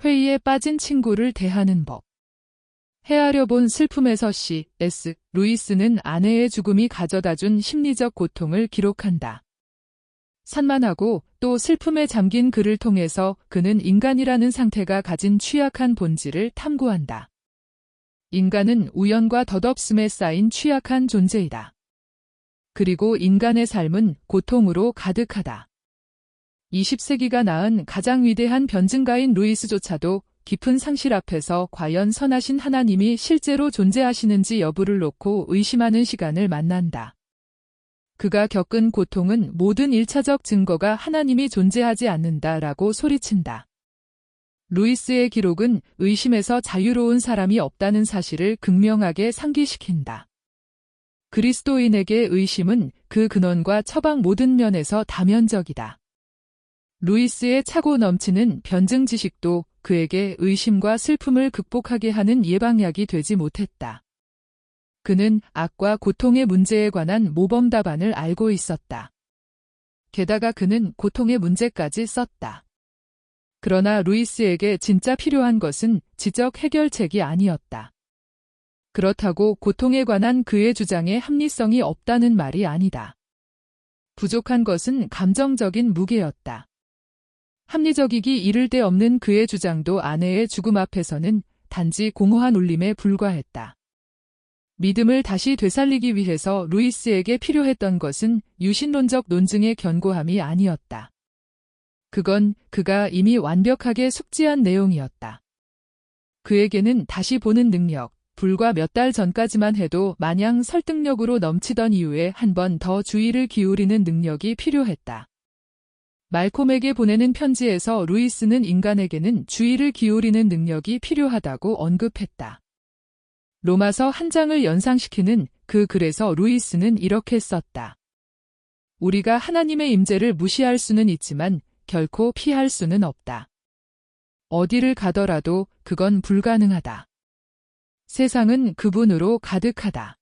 회의에 빠진 친구를 대하는 법. 헤아려 본 슬픔에서 C.S. 루이스는 아내의 죽음이 가져다준 심리적 고통을 기록한다. 산만하고 또 슬픔에 잠긴 그를 통해서 그는 인간이라는 상태가 가진 취약한 본질을 탐구한다. 인간은 우연과 덧없음에 쌓인 취약한 존재이다. 그리고 인간의 삶은 고통으로 가득하다. 20세기가 낳은 가장 위대한 변증가인 루이스조차도 깊은 상실 앞에서 과연 선하신 하나님이 실제로 존재하시는지 여부를 놓고 의심하는 시간을 만난다. 그가 겪은 고통은 모든 1차적 증거가 하나님이 존재하지 않는다라고 소리친다. 루이스의 기록은 의심에서 자유로운 사람이 없다는 사실을 극명하게 상기시킨다. 그리스도인에게 의심은 그 근원과 처방 모든 면에서 다면적이다. 루이스의 차고 넘치는 변증 지식도 그에게 의심과 슬픔을 극복하게 하는 예방약이 되지 못했다. 그는 악과 고통의 문제에 관한 모범 답안을 알고 있었다. 게다가 그는 고통의 문제까지 썼다. 그러나 루이스에게 진짜 필요한 것은 지적 해결책이 아니었다. 그렇다고 고통에 관한 그의 주장에 합리성이 없다는 말이 아니다. 부족한 것은 감정적인 무게였다. 합리적이기 이를 데 없는 그의 주장도 아내의 죽음 앞에서는 단지 공허한 울림에 불과했다. 믿음을 다시 되살리기 위해서 루이스에게 필요했던 것은 유신론적 논증의 견고함이 아니었다. 그건 그가 이미 완벽하게 숙지한 내용이었다. 그에게는 다시 보는 능력, 불과 몇 달 전까지만 해도 마냥 설득력으로 넘치던 이유에 한 번 더 주의를 기울이는 능력이 필요했다. 말콤에게 보내는 편지에서 루이스는 인간에게는 주의를 기울이는 능력이 필요하다고 언급했다. 로마서 한 장을 연상시키는 그 글에서 루이스는 이렇게 썼다. 우리가 하나님의 임재를 무시할 수는 있지만 결코 피할 수는 없다. 어디를 가더라도 그건 불가능하다. 세상은 그분으로 가득하다.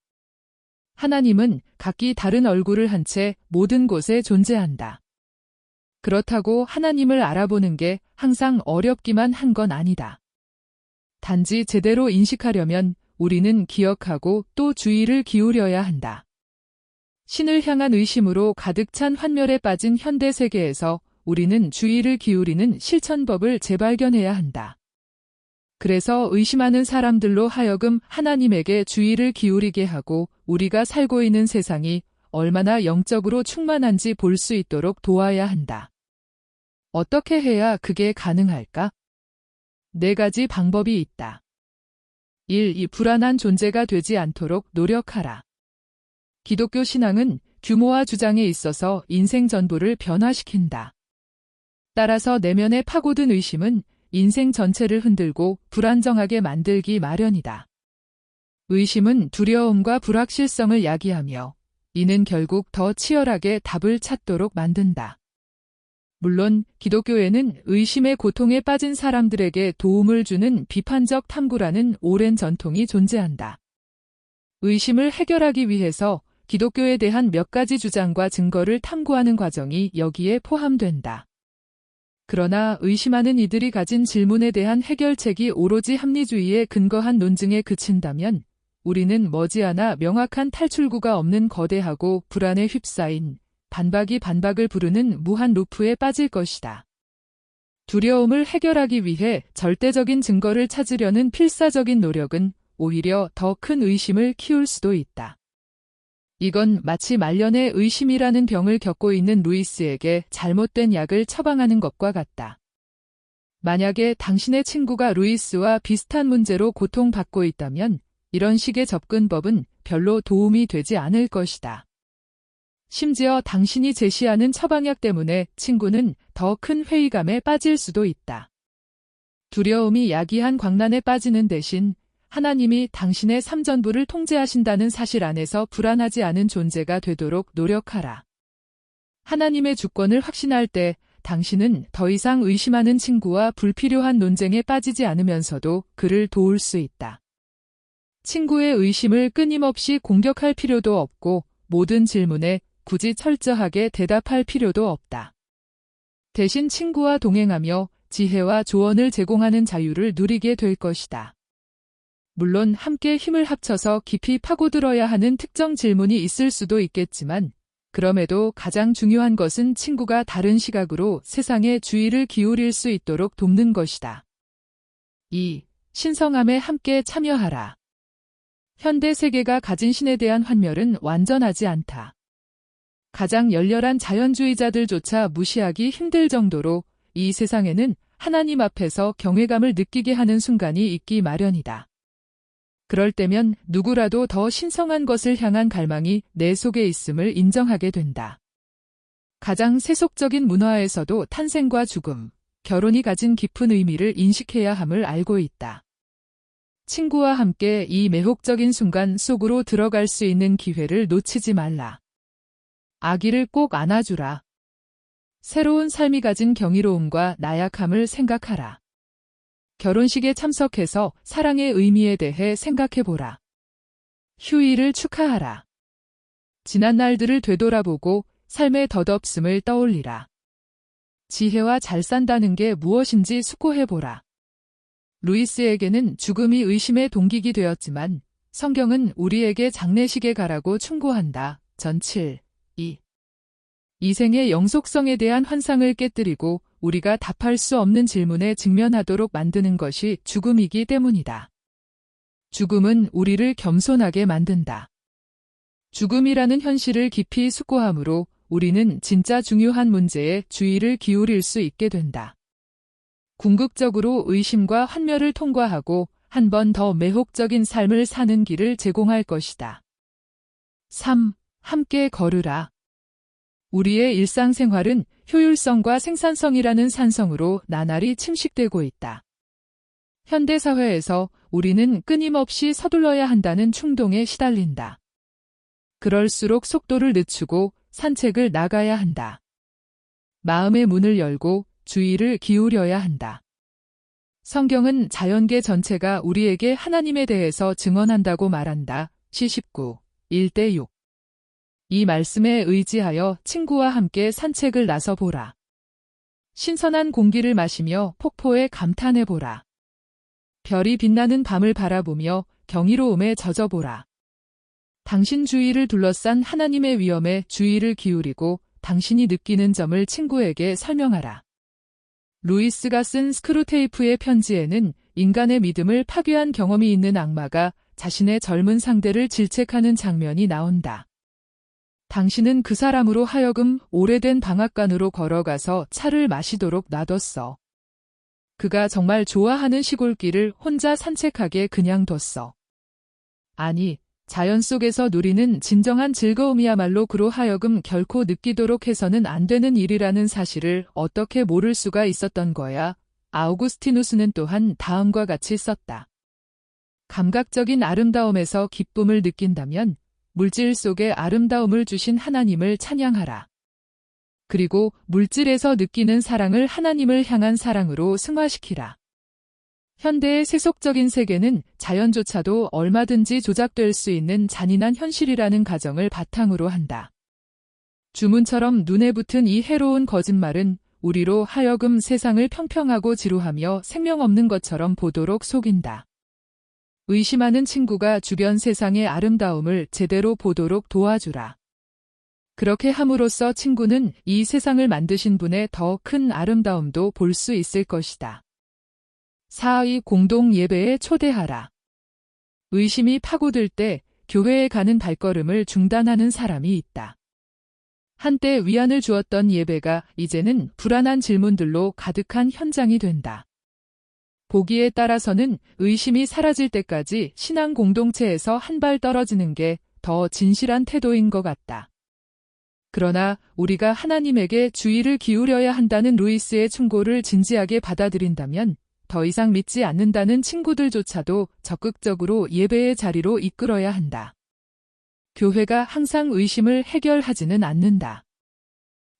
하나님은 각기 다른 얼굴을 한 채 모든 곳에 존재한다. 그렇다고 하나님을 알아보는 게 항상 어렵기만 한 건 아니다. 단지 제대로 인식하려면 우리는 기억하고 또 주의를 기울여야 한다. 신을 향한 의심으로 가득 찬 환멸에 빠진 현대 세계에서 우리는 주의를 기울이는 실천법을 재발견해야 한다. 그래서 의심하는 사람들로 하여금 하나님에게 주의를 기울이게 하고 우리가 살고 있는 세상이 얼마나 영적으로 충만한지 볼 수 있도록 도와야 한다. 어떻게 해야 그게 가능할까? 4가지 방법이 있다. 1. 이 불안한 존재가 되지 않도록 노력하라. 기독교 신앙은 규모와 주장에 있어서 인생 전부를 변화시킨다. 따라서 내면에 파고든 의심은 인생 전체를 흔들고 불안정하게 만들기 마련이다. 의심은 두려움과 불확실성을 야기하며 이는 결국 더 치열하게 답을 찾도록 만든다. 물론 기독교에는 의심의 고통에 빠진 사람들에게 도움을 주는 비판적 탐구라는 오랜 전통이 존재한다. 의심을 해결하기 위해서 기독교에 대한 몇 가지 주장과 증거를 탐구하는 과정이 여기에 포함된다. 그러나 의심하는 이들이 가진 질문에 대한 해결책이 오로지 합리주의에 근거한 논증에 그친다면 우리는 머지않아 명확한 탈출구가 없는 거대하고 불안에 휩싸인 반박이 반박을 부르는 무한 루프에 빠질 것이다. 두려움을 해결하기 위해 절대적인 증거를 찾으려는 필사적인 노력은 오히려 더 큰 의심을 키울 수도 있다. 이건 마치 말년의 의심이라는 병을 겪고 있는 루이스에게 잘못된 약을 처방하는 것과 같다. 만약에 당신의 친구가 루이스와 비슷한 문제로 고통받고 있다면 이런 식의 접근법은 별로 도움이 되지 않을 것이다. 심지어 당신이 제시하는 처방약 때문에 친구는 더 큰 회의감에 빠질 수도 있다. 두려움이 야기한 광란에 빠지는 대신 하나님이 당신의 삶 전부를 통제하신다는 사실 안에서 불안하지 않은 존재가 되도록 노력하라. 하나님의 주권을 확신할 때 당신은 더 이상 의심하는 친구와 불필요한 논쟁에 빠지지 않으면서도 그를 도울 수 있다. 친구의 의심을 끊임없이 공격할 필요도 없고 모든 질문에 굳이 철저하게 대답할 필요도 없다. 대신 친구와 동행하며 지혜와 조언을 제공하는 자유를 누리게 될 것이다. 물론 함께 힘을 합쳐서 깊이 파고들어야 하는 특정 질문이 있을 수도 있겠지만, 그럼에도 가장 중요한 것은 친구가 다른 시각으로 세상에 주의를 기울일 수 있도록 돕는 것이다. 2. 신성함에 함께 참여하라. 현대 세계가 가진 신에 대한 환멸은 완전하지 않다. 가장 열렬한 자연주의자들조차 무시하기 힘들 정도로 이 세상에는 하나님 앞에서 경외감을 느끼게 하는 순간이 있기 마련이다. 그럴 때면 누구라도 더 신성한 것을 향한 갈망이 내 속에 있음을 인정하게 된다. 가장 세속적인 문화에서도 탄생과 죽음, 결혼이 가진 깊은 의미를 인식해야 함을 알고 있다. 친구와 함께 이 매혹적인 순간 속으로 들어갈 수 있는 기회를 놓치지 말라. 아기를 꼭 안아주라. 새로운 삶이 가진 경이로움과 나약함을 생각하라. 결혼식에 참석해서 사랑의 의미에 대해 생각해보라. 휴일을 축하하라. 지난 날들을 되돌아보고 삶의 덧없음을 떠올리라. 지혜와 잘 산다는 게 무엇인지 숙고해보라. 루이스에게는 죽음이 의심의 동기가 되었지만 성경은 우리에게 장례식에 가라고 충고한다. 전 7, 2. 이 생의 영속성에 대한 환상을 깨뜨리고 우리가 답할 수 없는 질문에 직면하도록 만드는 것이 죽음이기 때문이다. 죽음은 우리를 겸손하게 만든다. 죽음이라는 현실을 깊이 숙고함으로 우리는 진짜 중요한 문제에 주의를 기울일 수 있게 된다. 궁극적으로 의심과 환멸을 통과하고 한 번 더 매혹적인 삶을 사는 길을 제공할 것이다. 3. 함께 걸으라. 우리의 일상생활은 효율성과 생산성이라는 산성으로 나날이 침식되고 있다. 현대사회에서 우리는 끊임없이 서둘러야 한다는 충동에 시달린다. 그럴수록 속도를 늦추고 산책을 나가야 한다. 마음의 문을 열고 주의를 기울여야 한다. 성경은 자연계 전체가 우리에게 하나님에 대해서 증언한다고 말한다. 시19, 1:6. 이 말씀에 의지하여 친구와 함께 산책을 나서보라. 신선한 공기를 마시며 폭포에 감탄해보라. 별이 빛나는 밤을 바라보며 경이로움에 젖어보라. 당신 주위를 둘러싼 하나님의 위엄에 주의를 기울이고 당신이 느끼는 점을 친구에게 설명하라. 루이스가 쓴 스크루테이프의 편지에는 인간의 믿음을 파괴한 경험이 있는 악마가 자신의 젊은 상대를 질책하는 장면이 나온다. 당신은 그 사람으로 하여금 오래된 방앗간으로 걸어가서 차를 마시도록 놔뒀어. 그가 정말 좋아하는 시골길을 혼자 산책하게 그냥 뒀어. 아니, 자연 속에서 누리는 진정한 즐거움이야말로 그로 하여금 결코 느끼도록 해서는 안 되는 일이라는 사실을 어떻게 모를 수가 있었던 거야. 아우구스티누스는 또한 다음과 같이 썼다. 감각적인 아름다움에서 기쁨을 느낀다면 물질 속에 아름다움을 주신 하나님을 찬양하라. 그리고 물질에서 느끼는 사랑을 하나님을 향한 사랑으로 승화시키라. 현대의 세속적인 세계는 자연조차도 얼마든지 조작될 수 있는 잔인한 현실이라는 가정을 바탕으로 한다. 주문처럼 눈에 붙은 이 해로운 거짓말은 우리로 하여금 세상을 평평하고 지루하며 생명 없는 것처럼 보도록 속인다. 의심하는 친구가 주변 세상의 아름다움을 제대로 보도록 도와주라. 그렇게 함으로써 친구는 이 세상을 만드신 분의 더 큰 아름다움도 볼 수 있을 것이다. 4. 공동 예배에 초대하라. 의심이 파고들 때 교회에 가는 발걸음을 중단하는 사람이 있다. 한때 위안을 주었던 예배가 이제는 불안한 질문들로 가득한 현장이 된다. 보기에 따라서는 의심이 사라질 때까지 신앙 공동체에서 한 발 떨어지는 게 더 진실한 태도인 것 같다. 그러나 우리가 하나님에게 주의를 기울여야 한다는 루이스의 충고를 진지하게 받아들인다면 더 이상 믿지 않는다는 친구들조차도 적극적으로 예배의 자리로 이끌어야 한다. 교회가 항상 의심을 해결하지는 않는다.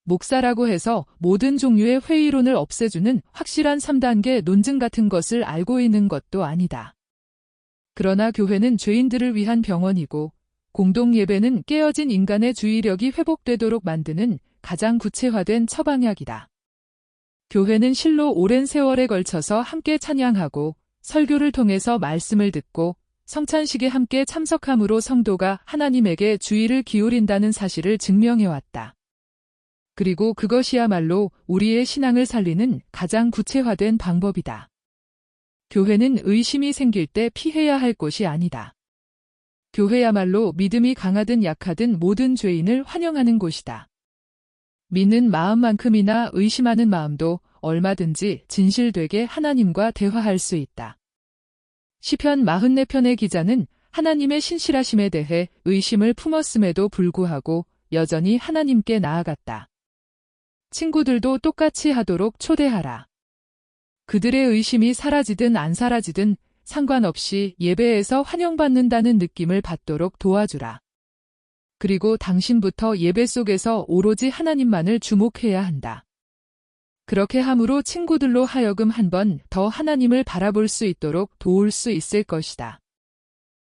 목사라고 해서 모든 종류의 회의론을 없애주는 확실한 3단계 논증 같은 것을 알고 있는 것도 아니다. 그러나 교회는 죄인들을 위한 병원이고 공동예배는 깨어진 인간의 주의력이 회복되도록 만드는 가장 구체화된 처방약이다. 교회는 실로 오랜 세월에 걸쳐서 함께 찬양하고 설교를 통해서 말씀을 듣고 성찬식에 함께 참석함으로 성도가 하나님에게 주의를 기울인다는 사실을 증명해왔다. 그리고 그것이야말로 우리의 신앙을 살리는 가장 구체화된 방법이다. 교회는 의심이 생길 때 피해야 할 곳이 아니다. 교회야말로 믿음이 강하든 약하든 모든 죄인을 환영하는 곳이다. 믿는 마음만큼이나 의심하는 마음도 얼마든지 진실되게 하나님과 대화할 수 있다. 시편 44편의 기자는 하나님의 신실하심에 대해 의심을 품었음에도 불구하고 여전히 하나님께 나아갔다. 친구들도 똑같이 하도록 초대하라. 그들의 의심이 사라지든 안 사라지든 상관없이 예배에서 환영받는다는 느낌을 받도록 도와주라. 그리고 당신부터 예배 속에서 오로지 하나님만을 주목해야 한다. 그렇게 함으로 친구들로 하여금 한 번 더 하나님을 바라볼 수 있도록 도울 수 있을 것이다.